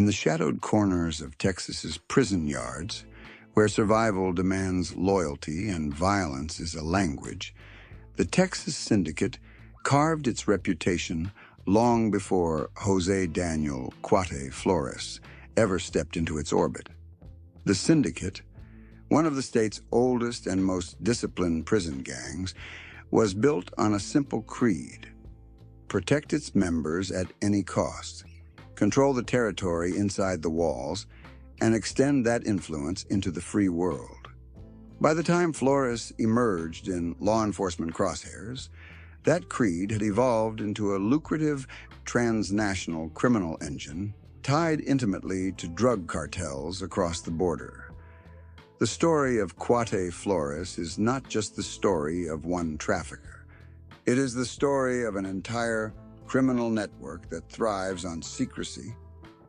the shadowed corners of Texas's prison yards, where survival demands loyalty and violence is a language, the Texas Syndicate carved its reputation long before Jose Daniel Cuate Flores ever stepped into its orbit. The Syndicate, one of the state's oldest and most disciplined prison gangs, was built on a simple creed: protect its members at any cost, control the territory inside the walls, and extend that influence into the free world. By the time Flores emerged in law enforcement crosshairs, that creed had evolved into a lucrative transnational criminal engine tied intimately to drug cartels across the border. The story of Cuate Flores is not just the story of one trafficker. It is the story of an entire criminal network that thrives on secrecy,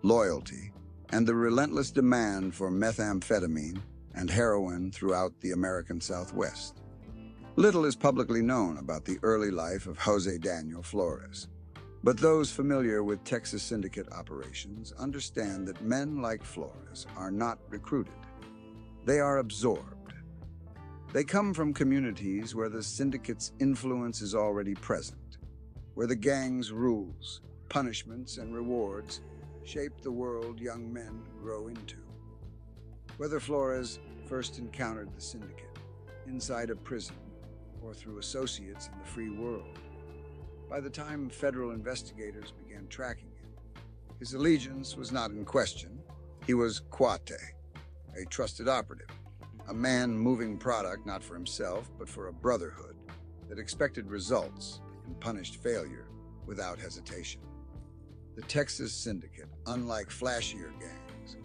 loyalty, and the relentless demand for methamphetamine and heroin throughout the American Southwest. Little is publicly known about the early life of Jose Daniel Flores, but those familiar with Texas Syndicate operations understand that men like Flores are not recruited. They are absorbed. They come from communities where the Syndicate's influence is already present, where the gang's rules, punishments, and rewards shape the world young men grow into. Whether Flores first encountered the Syndicate inside a prison or through associates in the free world, by the time federal investigators began tracking him, his allegiance was not in question. He was Cuate, a trusted operative, a man moving product not for himself, but for a brotherhood that expected results and punished failure without hesitation. The Texas Syndicate, unlike flashier gangs,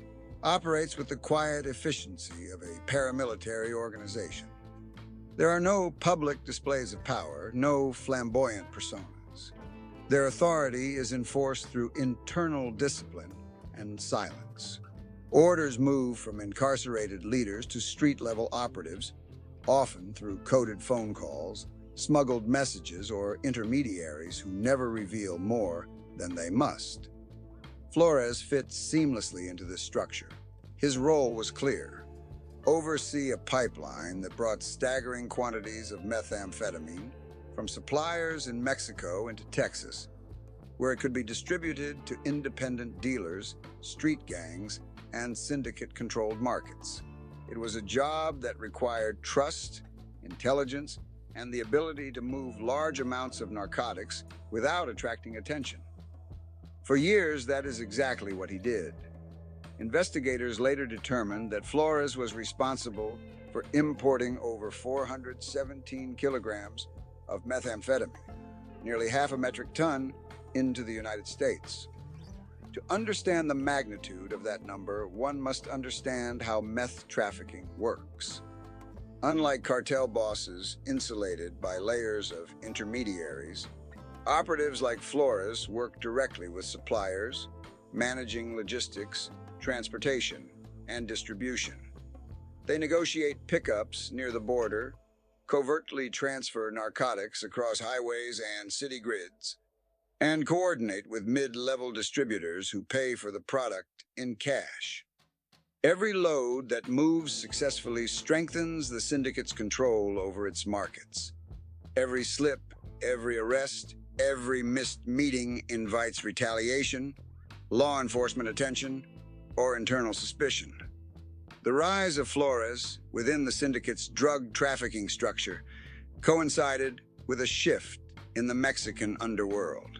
operates with the quiet efficiency of a paramilitary organization. There are no public displays of power, no flamboyant personas. Their authority is enforced through internal discipline and silence. Orders move from incarcerated leaders to street-level operatives, often through coded phone calls, smuggled messages, or intermediaries who never reveal more than they must. Flores fits seamlessly into this structure. His role was clear: oversee a pipeline that brought staggering quantities of methamphetamine from suppliers in Mexico into Texas, where it could be distributed to independent dealers, street gangs, and syndicate-controlled markets. It was a job that required trust, intelligence, and the ability to move large amounts of narcotics without attracting attention. For years, that is exactly what he did. Investigators later determined that Flores was responsible for importing over 417 kilograms of methamphetamine, nearly half a metric ton, into the United States. To understand the magnitude of that number, one must understand how meth trafficking works. Unlike cartel bosses insulated by layers of intermediaries, operatives like Flores work directly with suppliers, managing logistics, transportation, and distribution. They negotiate pickups near the border, covertly transfer narcotics across highways and city grids, and coordinate with mid-level distributors who pay for the product in cash. Every load that moves successfully strengthens the Syndicate's control over its markets. Every slip, every arrest, every missed meeting invites retaliation, law enforcement attention, or internal suspicion. The rise of Flores within the Syndicate's drug trafficking structure coincided with a shift in the Mexican underworld.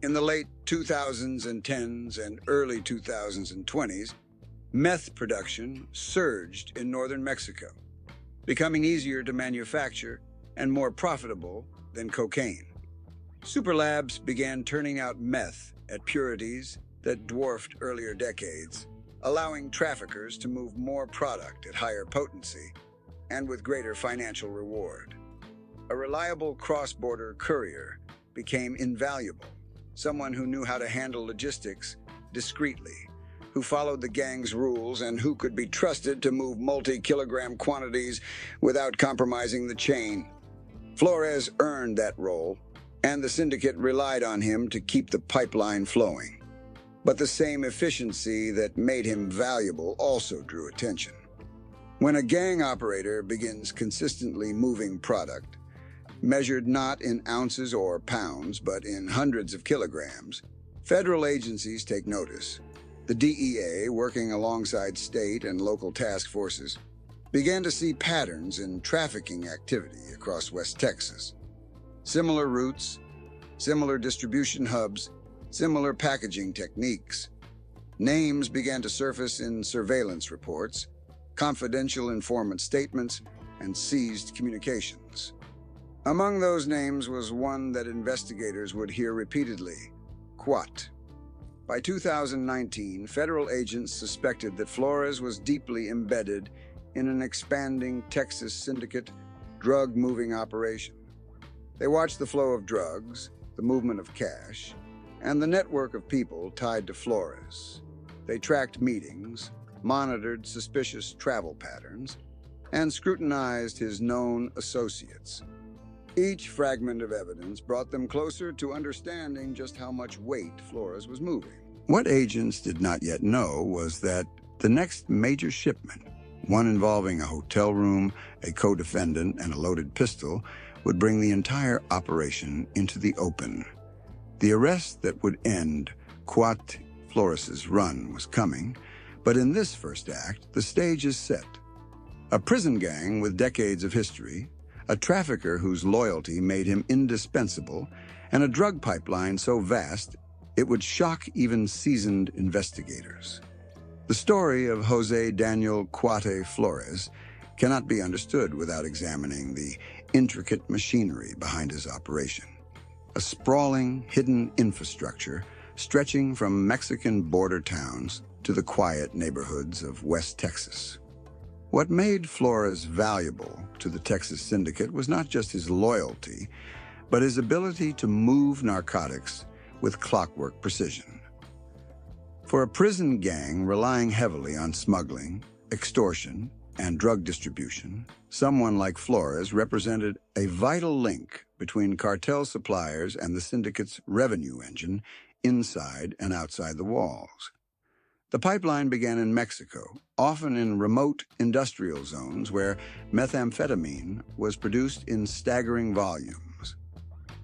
In the late 2010s and early 2020s, meth production surged in northern Mexico, becoming easier to manufacture and more profitable than cocaine. Superlabs began turning out meth at purities that dwarfed earlier decades, allowing traffickers to move more product at higher potency and with greater financial reward. A reliable cross-border courier became invaluable, someone who knew how to handle logistics discreetly, who followed the gang's rules, and who could be trusted to move multi-kilogram quantities without compromising the chain. Flores earned that role, and the Syndicate relied on him to keep the pipeline flowing. But the same efficiency that made him valuable also drew attention. When a gang operator begins consistently moving product, measured not in ounces or pounds, but in hundreds of kilograms, federal agencies take notice. The DEA, working alongside state and local task forces, began to see patterns in trafficking activity across West Texas. Similar routes, similar distribution hubs, similar packaging techniques. Names began to surface in surveillance reports, confidential informant statements, and seized communications. Among those names was one that investigators would hear repeatedly: Cuate. By 2019, federal agents suspected that Flores was deeply embedded in an expanding Texas Syndicate drug-moving operation. They watched the flow of drugs, the movement of cash, and the network of people tied to Flores. They tracked meetings, monitored suspicious travel patterns, and scrutinized his known associates. Each fragment of evidence brought them closer to understanding just how much weight Flores was moving. What agents did not yet know was that the next major shipment, one involving a hotel room, a co-defendant, and a loaded pistol, would bring the entire operation into the open. The arrest that would end Cuate Flores's run was coming, but in this first act, the stage is set. A prison gang with decades of history, a trafficker whose loyalty made him indispensable, and a drug pipeline so vast it would shock even seasoned investigators. The story of Jose Daniel Cuate Flores cannot be understood without examining the intricate machinery behind his operation. A sprawling, hidden infrastructure stretching from Mexican border towns to the quiet neighborhoods of West Texas. What made Flores valuable to the Texas Syndicate was not just his loyalty, but his ability to move narcotics with clockwork precision. For a prison gang relying heavily on smuggling, extortion, and drug distribution, someone like Flores represented a vital link between cartel suppliers and the syndicate's revenue engine inside and outside the walls. The pipeline began in Mexico, often in remote industrial zones where methamphetamine was produced in staggering volumes.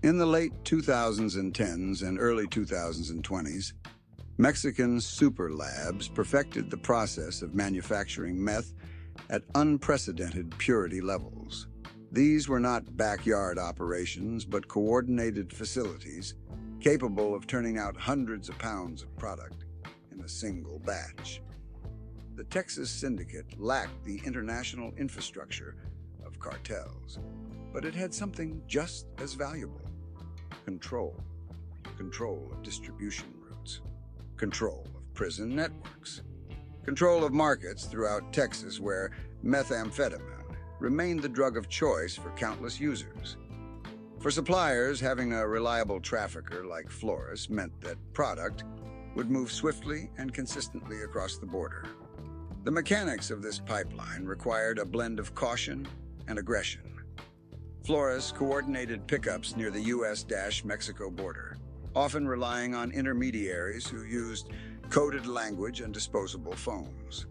In the late 2010s and early 2020s, Mexican super labs perfected the process of manufacturing meth at unprecedented purity levels. These were not backyard operations, but coordinated facilities capable of turning out hundreds of pounds of product in a single batch. The Texas Syndicate lacked the international infrastructure of cartels, but it had something just as valuable: control. Control of distribution routes, control of prison networks, control of markets throughout Texas where methamphetamine remained the drug of choice for countless users. For suppliers, having a reliable trafficker like Flores meant that product would move swiftly and consistently across the border. The mechanics of this pipeline required a blend of caution and aggression. Flores coordinated pickups near the U.S.-Mexico border, often relying on intermediaries who used coded language and disposable phones.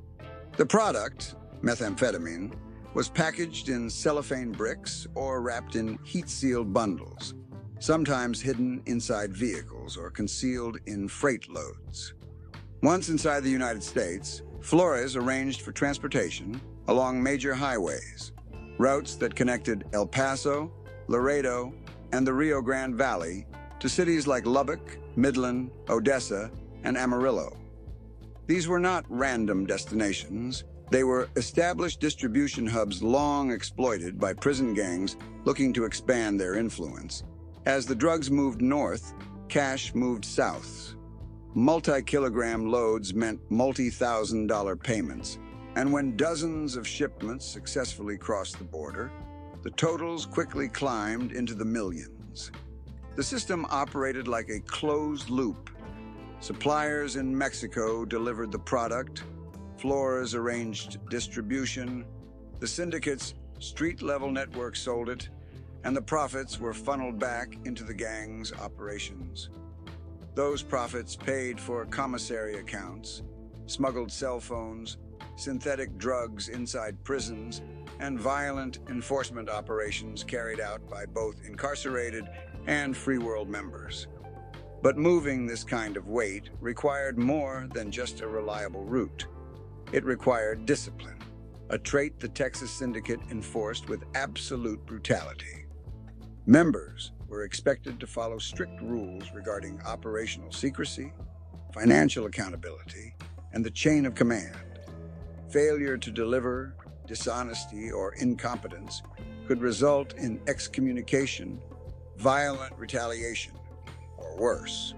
The product, methamphetamine, was packaged in cellophane bricks or wrapped in heat-sealed bundles, sometimes hidden inside vehicles or concealed in freight loads. Once inside the United States, Flores arranged for transportation along major highways, routes that connected El Paso, Laredo, and the Rio Grande Valley to cities like Lubbock, Midland, Odessa, and Amarillo. These were not random destinations. They were established distribution hubs long exploited by prison gangs looking to expand their influence. As the drugs moved north, cash moved south. Multi-kilogram loads meant multi-thousand-dollar payments, and when dozens of shipments successfully crossed the border, the totals quickly climbed into the millions. The system operated like a closed loop. Suppliers in Mexico delivered the product, Flores arranged distribution, the syndicate's street-level network sold it, and the profits were funneled back into the gang's operations. Those profits paid for commissary accounts, smuggled cell phones, synthetic drugs inside prisons, and violent enforcement operations carried out by both incarcerated and free world members. But moving this kind of weight required more than just a reliable route. It required discipline, a trait the Texas Syndicate enforced with absolute brutality. Members were expected to follow strict rules regarding operational secrecy, financial accountability, and the chain of command. Failure to deliver, dishonesty, or incompetence could result in excommunication, violent retaliation, or worse.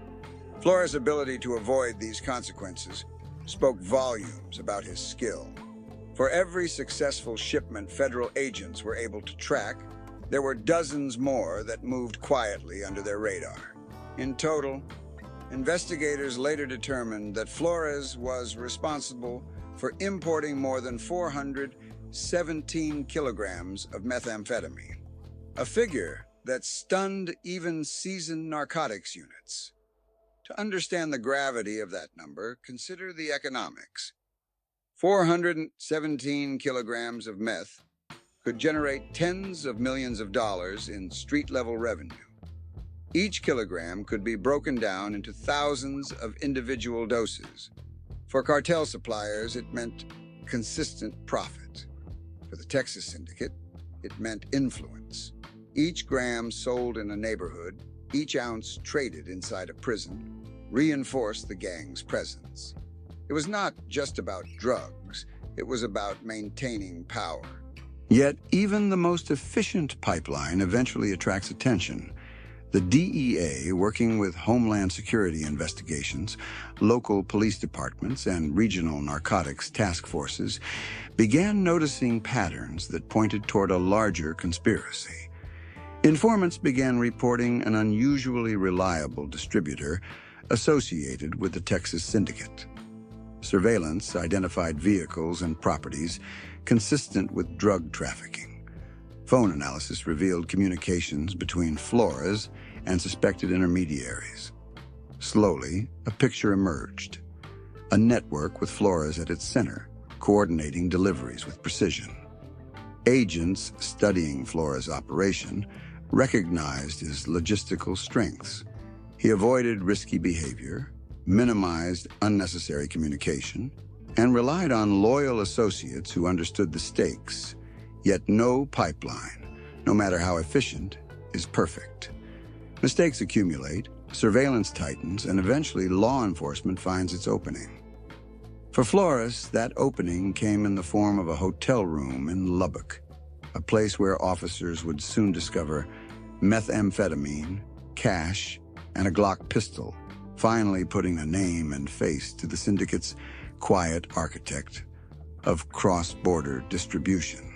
Flores' ability to avoid these consequences spoke volumes about his skill. For every successful shipment federal agents were able to track, there were dozens more that moved quietly under their radar. In total, investigators later determined that Flores was responsible for importing more than 417 kilograms of methamphetamine, a figure that stunned even seasoned narcotics units. To understand the gravity of that number, consider the economics. 417 kilograms of meth could generate tens of millions of dollars in street-level revenue. Each kilogram could be broken down into thousands of individual doses. For cartel suppliers, it meant consistent profit. For the Texas Syndicate, it meant influence. Each gram sold in a neighborhood, each ounce traded inside a prison, reinforced the gang's presence. It was not just about drugs, it was about maintaining power. Yet, even the most efficient pipeline eventually attracts attention. The DEA, working with Homeland Security investigations, local police departments, and regional narcotics task forces, began noticing patterns that pointed toward a larger conspiracy. Informants began reporting an unusually reliable distributor associated with the Texas Syndicate. Surveillance identified vehicles and properties consistent with drug trafficking. Phone analysis revealed communications between Flores and suspected intermediaries. Slowly, a picture emerged. A network with Flores at its center, coordinating deliveries with precision. Agents studying Flores' operation recognized his logistical strengths. He avoided risky behavior, minimized unnecessary communication, and relied on loyal associates who understood the stakes. Yet no pipeline, no matter how efficient, is perfect. Mistakes accumulate, surveillance tightens, and eventually law enforcement finds its opening. For Flores, that opening came in the form of a hotel room in Lubbock, a place where officers would soon discover methamphetamine, cash, and a Glock pistol, finally putting a name and face to the syndicate's quiet architect of cross-border distribution.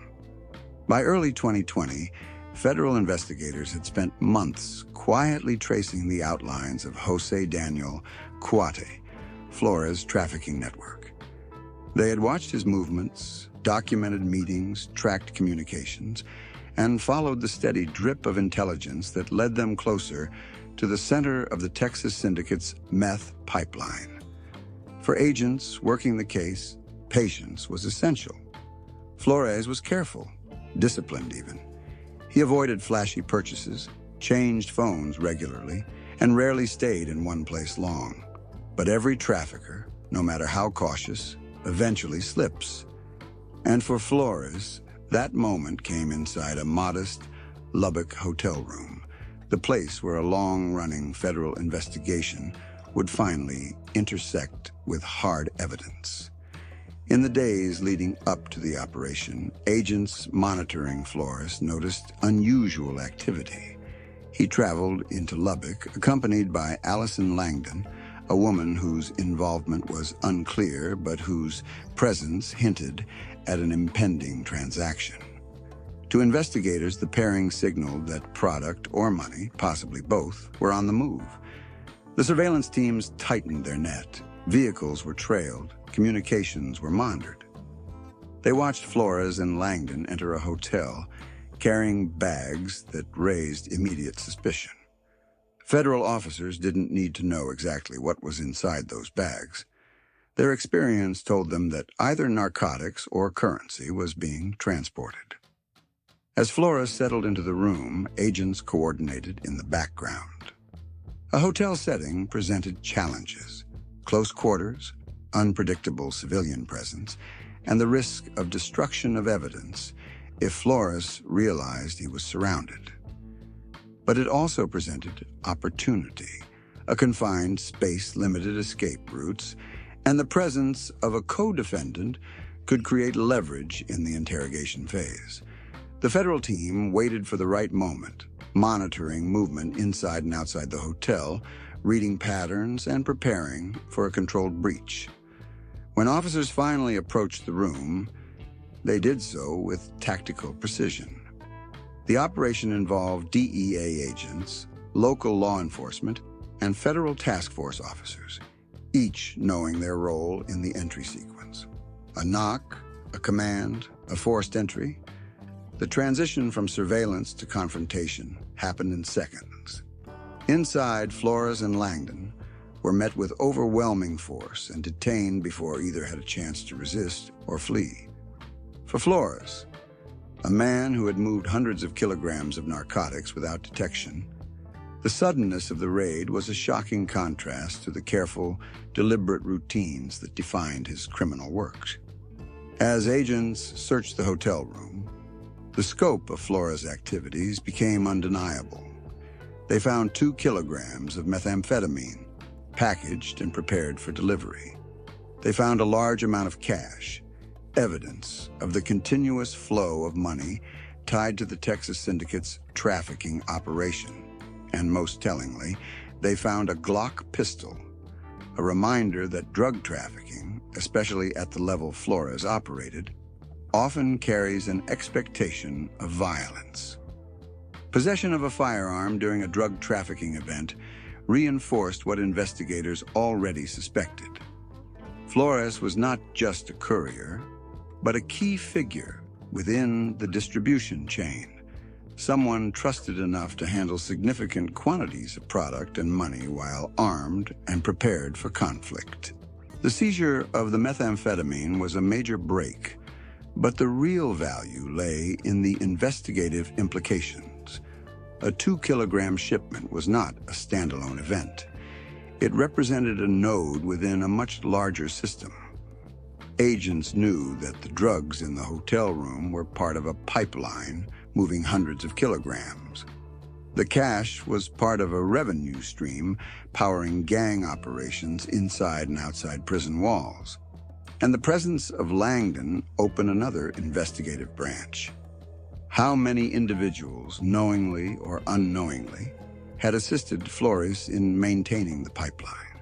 By early 2020, federal investigators had spent months quietly tracing the outlines of Jose Daniel Cuate, Flores' trafficking network. They had watched his movements, documented meetings, tracked communications, and followed the steady drip of intelligence that led them closer to the center of the Texas Syndicate's meth pipeline. For agents working the case, patience was essential. Flores was careful, disciplined even. He avoided flashy purchases, changed phones regularly, and rarely stayed in one place long. But every trafficker, no matter how cautious, eventually slips. And for Flores, that moment came inside a modest Lubbock hotel room, the place where a long-running federal investigation would finally intersect with hard evidence. In the days leading up to the operation, agents monitoring Flores noticed unusual activity. He traveled into Lubbock, accompanied by Allison Langdon, a woman whose involvement was unclear, but whose presence hinted at an impending transaction. To investigators, the pairing signaled that product or money, possibly both, were on the move. The surveillance teams tightened their net. Vehicles were trailed. Communications were monitored. They watched Flores and Langdon enter a hotel, carrying bags that raised immediate suspicion. Federal officers didn't need to know exactly what was inside those bags. Their experience told them that either narcotics or currency was being transported. As Flores settled into the room, agents coordinated in the background. A hotel setting presented challenges: close quarters, unpredictable civilian presence, and the risk of destruction of evidence if Flores realized he was surrounded. But it also presented opportunity, a confined space, limited escape routes, and the presence of a co-defendant could create leverage in the interrogation phase. The federal team waited for the right moment, monitoring movement inside and outside the hotel, reading patterns, and preparing for a controlled breach. When officers finally approached the room, they did so with tactical precision. The operation involved DEA agents, local law enforcement, and federal task force officers, each knowing their role in the entry sequence. A knock, a command, a forced entry. The transition from surveillance to confrontation happened in seconds. Inside, Flores and Langdon were met with overwhelming force and detained before either had a chance to resist or flee. For Flores, a man who had moved hundreds of kilograms of narcotics without detection, the suddenness of the raid was a shocking contrast to the careful, deliberate routines that defined his criminal work. As agents searched the hotel room, the scope of Flores' activities became undeniable. They found 2 kilograms of methamphetamine, packaged and prepared for delivery. They found a large amount of cash, evidence of the continuous flow of money tied to the Texas Syndicate's trafficking operation. And most tellingly, they found a Glock pistol, a reminder that drug trafficking, especially at the level Flores operated, often carries an expectation of violence. Possession of a firearm during a drug trafficking event reinforced what investigators already suspected. Flores was not just a courier, but a key figure within the distribution chain, someone trusted enough to handle significant quantities of product and money while armed and prepared for conflict. The seizure of the methamphetamine was a major break, but the real value lay in the investigative implications. A 2-kilogram shipment was not a standalone event. It represented a node within a much larger system. Agents knew that the drugs in the hotel room were part of a pipeline moving hundreds of kilograms. The cash was part of a revenue stream powering gang operations inside and outside prison walls. And the presence of Langdon opened another investigative branch. How many individuals, knowingly or unknowingly, had assisted Flores in maintaining the pipeline?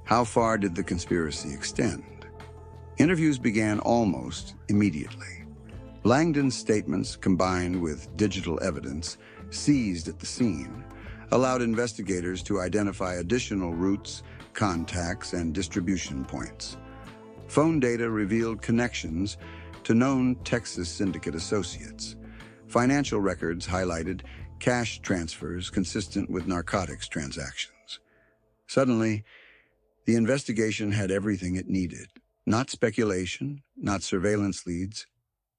How far did the conspiracy extend? Interviews began almost immediately. Langdon's statements, combined with digital evidence seized at the scene, allowed investigators to identify additional routes, contacts, and distribution points. Phone data revealed connections to known Texas Syndicate associates. Financial records highlighted cash transfers consistent with narcotics transactions. Suddenly, the investigation had everything it needed. Not speculation, not surveillance leads,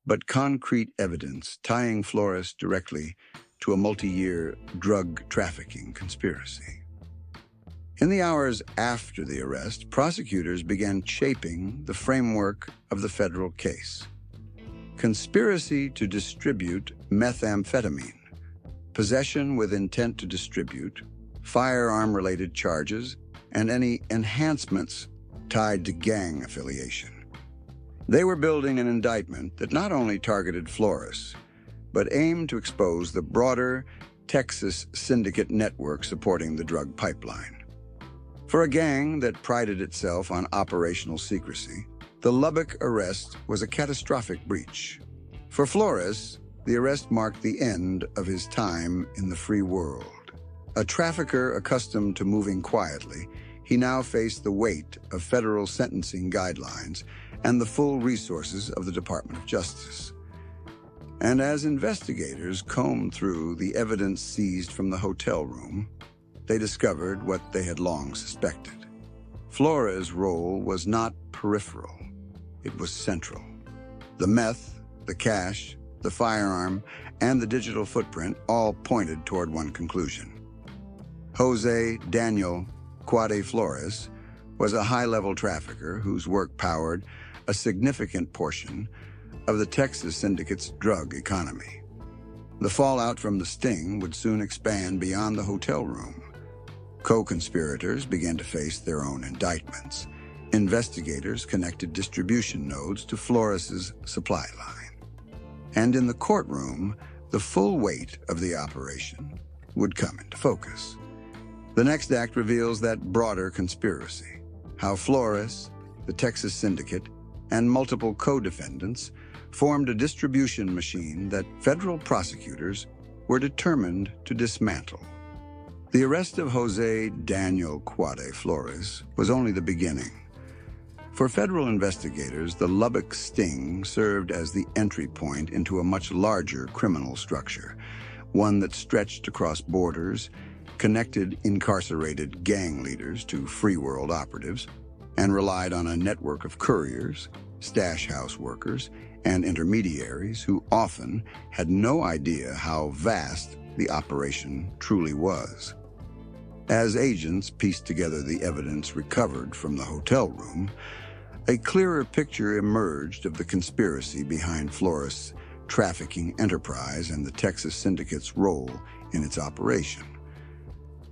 but concrete evidence tying Flores directly to a multi-year drug trafficking conspiracy. In the hours after the arrest, prosecutors began shaping the framework of the federal case. Conspiracy to distribute methamphetamine, possession with intent to distribute, firearm-related charges, and any enhancements tied to gang affiliation. They were building an indictment that not only targeted Flores, but aimed to expose the broader Texas Syndicate network supporting the drug pipeline. For a gang that prided itself on operational secrecy, the Lubbock arrest was a catastrophic breach. For Flores, the arrest marked the end of his time in the free world. A trafficker accustomed to moving quietly, he now faced the weight of federal sentencing guidelines and the full resources of the Department of Justice. And as investigators combed through the evidence seized from the hotel room, they discovered what they had long suspected. Flores' role was not peripheral, it was central. The meth, the cash, the firearm, and the digital footprint all pointed toward one conclusion. Jose Daniel Cuate Flores was a high-level trafficker whose work powered a significant portion of the Texas Syndicate's drug economy. The fallout from the sting would soon expand beyond the hotel room. Co-conspirators began to face their own indictments. Investigators connected distribution nodes to Flores's supply line. And in the courtroom, the full weight of the operation would come into focus. The next act reveals that broader conspiracy, how Flores, the Texas Syndicate, and multiple co-defendants formed a distribution machine that federal prosecutors were determined to dismantle. The arrest of Jose Daniel Cuate Flores was only the beginning. For federal investigators, the Lubbock Sting served as the entry point into a much larger criminal structure, one that stretched across borders, connected incarcerated gang leaders to free world operatives, and relied on a network of couriers, stash house workers, and intermediaries who often had no idea how vast the operation truly was. As agents pieced together the evidence recovered from the hotel room, a clearer picture emerged of the conspiracy behind Flores' trafficking enterprise and the Texas Syndicate's role in its operation.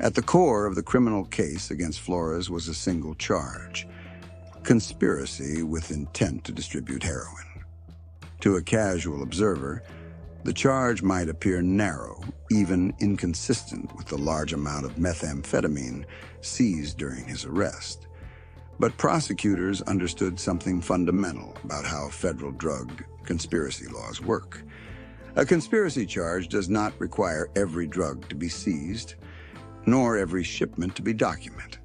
At the core of the criminal case against Flores was a single charge: conspiracy with intent to distribute heroin. To a casual observer, the charge might appear narrow, even inconsistent with the large amount of methamphetamine seized during his arrest. But prosecutors understood something fundamental about how federal drug conspiracy laws work. A conspiracy charge does not require every drug to be seized, nor every shipment to be documented.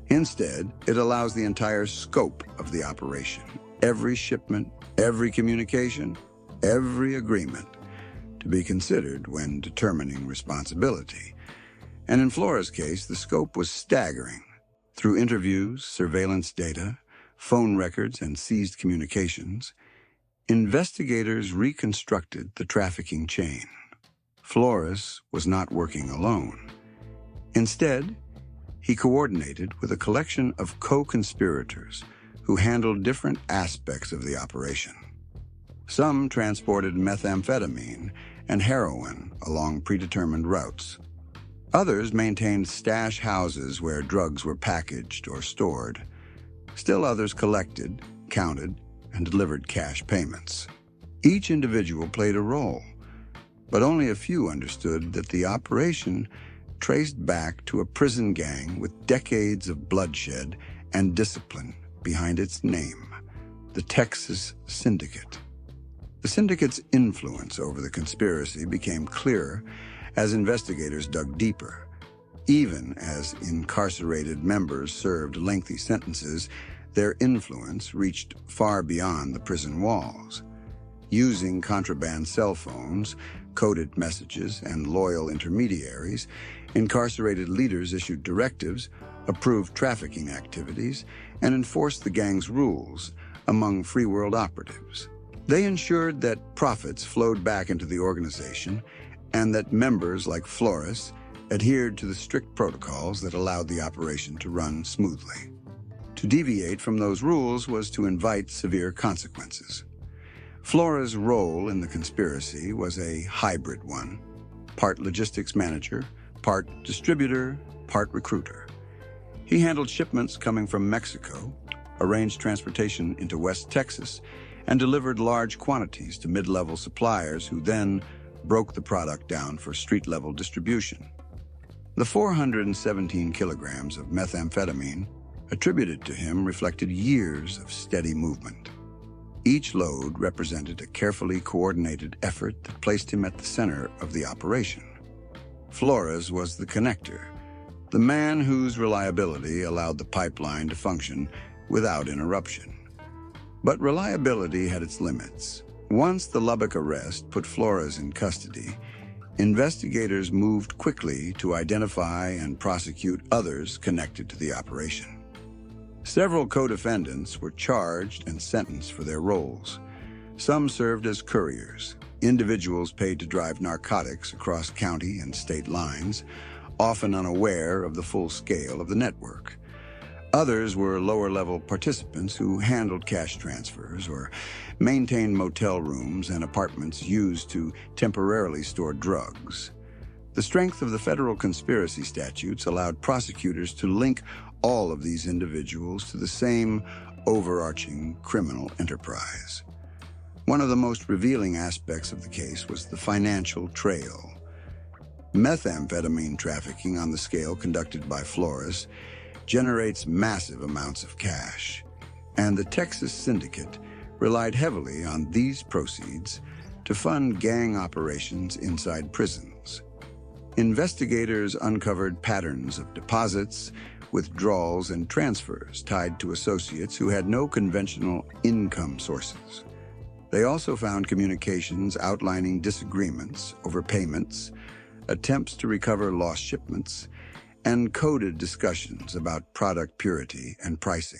Instead, it allows the entire scope of the operation, every shipment, every communication, every agreement, to be considered when determining responsibility. And in Flores' case, the scope was staggering. Through interviews, surveillance data, phone records, and seized communications, investigators reconstructed the trafficking chain. Flores was not working alone. Instead, he coordinated with a collection of co-conspirators who handled different aspects of the operation. Some transported methamphetamine and heroin along predetermined routes. Others maintained stash houses where drugs were packaged or stored. Still others collected, counted, and delivered cash payments. Each individual played a role, but only a few understood that the operation traced back to a prison gang with decades of bloodshed and discipline behind its name, the Texas Syndicate. The Syndicate's influence over the conspiracy became clearer as investigators dug deeper. Even as incarcerated members served lengthy sentences, their influence reached far beyond the prison walls. Using contraband cell phones, coded messages, and loyal intermediaries, incarcerated leaders issued directives, approved trafficking activities, and enforced the gang's rules among free world operatives. They ensured that profits flowed back into the organization and that members like Flores adhered to the strict protocols that allowed the operation to run smoothly. To deviate from those rules was to invite severe consequences. Flores' role in the conspiracy was a hybrid one: part logistics manager, part distributor, part recruiter. He handled shipments coming from Mexico, arranged transportation into West Texas, and delivered large quantities to mid-level suppliers who then broke the product down for street-level distribution. The 417 kilograms of methamphetamine attributed to him reflected years of steady movement. Each load represented a carefully coordinated effort that placed him at the center of the operation. Flores was the connector, the man whose reliability allowed the pipeline to function without interruption. But reliability had its limits. Once the Lubbock arrest put Flores in custody, Investigators moved quickly to identify and prosecute others connected to the operation. Several co-defendants were charged and sentenced for their roles. Some served as couriers, individuals paid to drive narcotics across county and state lines, often unaware of the full scale of the network. Others were lower-level participants who handled cash transfers or maintained motel rooms and apartments used to temporarily store drugs. The strength of the federal conspiracy statutes allowed prosecutors to link all of these individuals to the same overarching criminal enterprise. One of the most revealing aspects of the case was the financial trail. Methamphetamine trafficking on the scale conducted by Flores generates massive amounts of cash, and the Texas Syndicate relied heavily on these proceeds to fund gang operations inside prisons. Investigators uncovered patterns of deposits, withdrawals, and transfers tied to associates who had no conventional income sources. They also found communications outlining disagreements over payments, attempts to recover lost shipments, and coded discussions about product purity and pricing.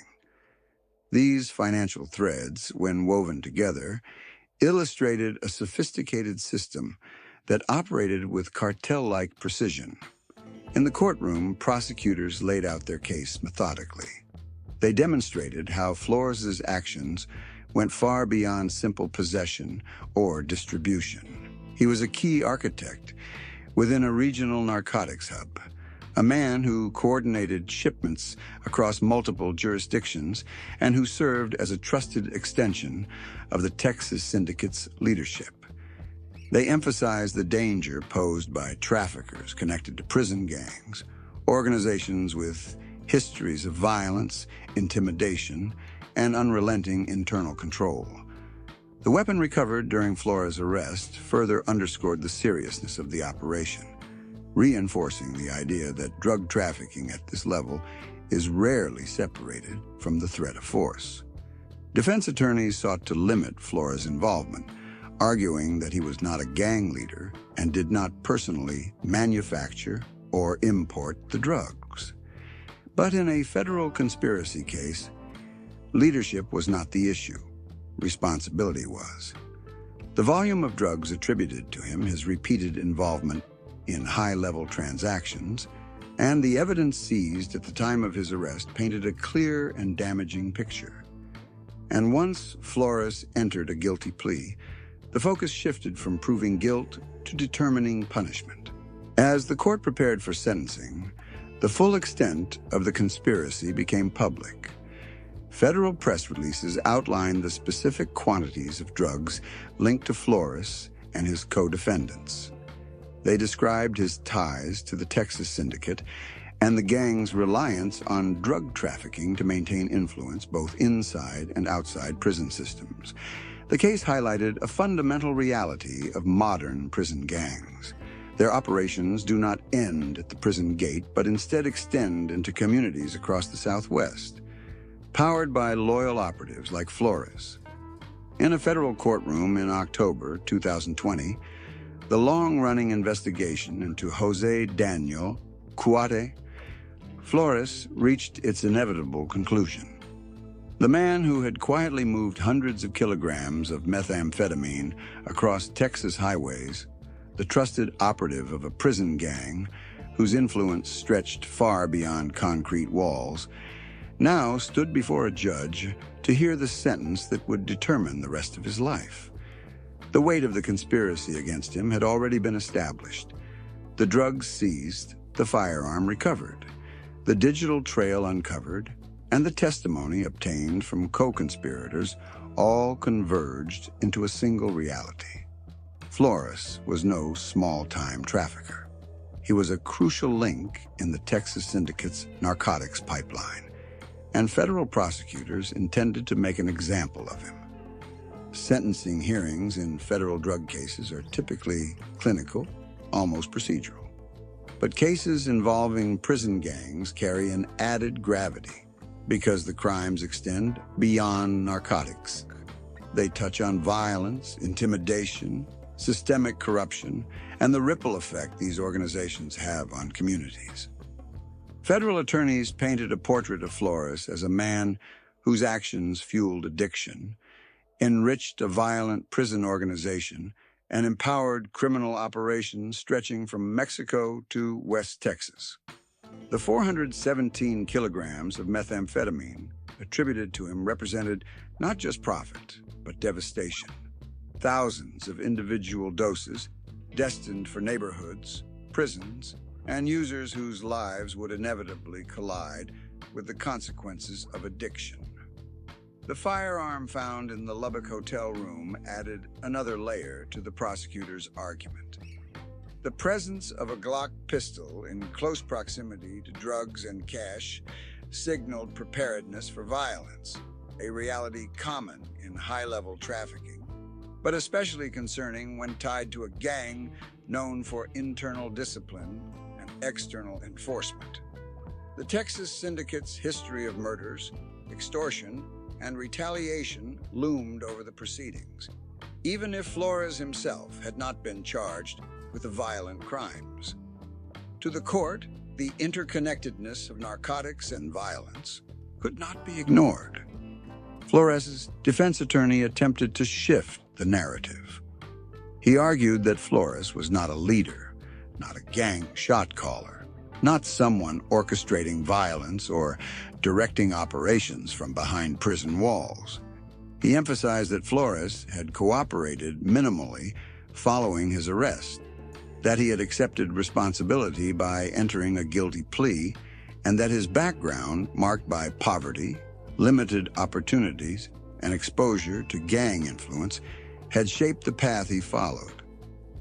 These financial threads, when woven together, illustrated a sophisticated system that operated with cartel-like precision. In the courtroom, prosecutors laid out their case methodically. They demonstrated how Flores' actions went far beyond simple possession or distribution. He was a key architect within a regional narcotics hub, a man who coordinated shipments across multiple jurisdictions and who served as a trusted extension of the Texas Syndicate's leadership. They emphasized the danger posed by traffickers connected to prison gangs, organizations with histories of violence, intimidation, and unrelenting internal control. The weapon recovered during Flores' arrest further underscored the seriousness of the operation, reinforcing the idea that drug trafficking at this level is rarely separated from the threat of force. Defense attorneys sought to limit Flores' involvement, arguing that he was not a gang leader and did not personally manufacture or import the drugs. But in a federal conspiracy case, leadership was not the issue. Responsibility was. The volume of drugs attributed to him, his repeated involvement in high-level transactions, and the evidence seized at the time of his arrest painted a clear and damaging picture. And once Flores entered a guilty plea, the focus shifted from proving guilt to determining punishment. As the court prepared for sentencing, the full extent of the conspiracy became public. Federal press releases outlined the specific quantities of drugs linked to Flores and his co-defendants. They described his ties to the Texas Syndicate and the gang's reliance on drug trafficking to maintain influence both inside and outside prison systems. The case highlighted a fundamental reality of modern prison gangs. Their operations do not end at the prison gate, but instead extend into communities across the Southwest, powered by loyal operatives like Flores. In a federal courtroom in October 2020, the long-running investigation into Jose Daniel Cuate Flores reached its inevitable conclusion. The man who had quietly moved hundreds of kilograms of methamphetamine across Texas highways, the trusted operative of a prison gang whose influence stretched far beyond concrete walls, now stood before a judge to hear the sentence that would determine the rest of his life. The weight of the conspiracy against him had already been established. The drugs seized, the firearm recovered, the digital trail uncovered, and the testimony obtained from co-conspirators all converged into a single reality. Flores was no small-time trafficker. He was a crucial link in the Texas Syndicate's narcotics pipeline, and federal prosecutors intended to make an example of him. Sentencing hearings in federal drug cases are typically clinical, almost procedural. But cases involving prison gangs carry an added gravity because the crimes extend beyond narcotics. They touch on violence, intimidation, systemic corruption, and the ripple effect these organizations have on communities. Federal attorneys painted a portrait of Flores as a man whose actions fueled addiction, enriched a violent prison organization, and empowered criminal operations stretching from Mexico to West Texas. The 417 kilograms of methamphetamine attributed to him represented not just profit, but devastation. Thousands of individual doses destined for neighborhoods, prisons, and users whose lives would inevitably collide with the consequences of addiction. The firearm found in the Lubbock hotel room added another layer to the prosecutor's argument. The presence of a Glock pistol in close proximity to drugs and cash signaled preparedness for violence, a reality common in high-level trafficking, but especially concerning when tied to a gang known for internal discipline and external enforcement. The Texas Syndicate's history of murders, extortion, and retaliation loomed over the proceedings, even if Flores himself had not been charged with the violent crimes. To the court, the interconnectedness of narcotics and violence could not be ignored. Flores's defense attorney attempted to shift the narrative. He argued that Flores was not a leader, not a gang shot caller, not someone orchestrating violence or directing operations from behind prison walls. He emphasized that Flores had cooperated minimally following his arrest, that he had accepted responsibility by entering a guilty plea, and that his background, marked by poverty, limited opportunities, and exposure to gang influence, had shaped the path he followed.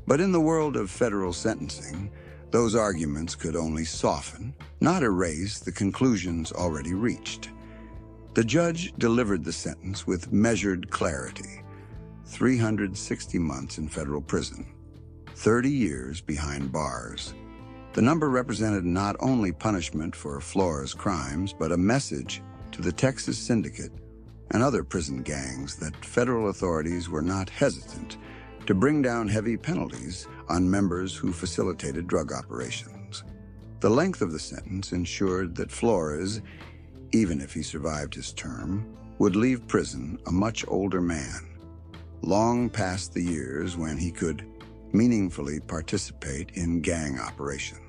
But in the world of federal sentencing, those arguments could only soften, not erase, the conclusions already reached. The judge delivered the sentence with measured clarity: 360 months in federal prison, 30 years behind bars. The number represented not only punishment for Flores' crimes, but a message to the Texas Syndicate and other prison gangs that federal authorities were not hesitant to bring down heavy penalties on members who facilitated drug operations. The length of the sentence ensured that Flores, even if he survived his term, would leave prison a much older man, long past the years when he could meaningfully participate in gang operations.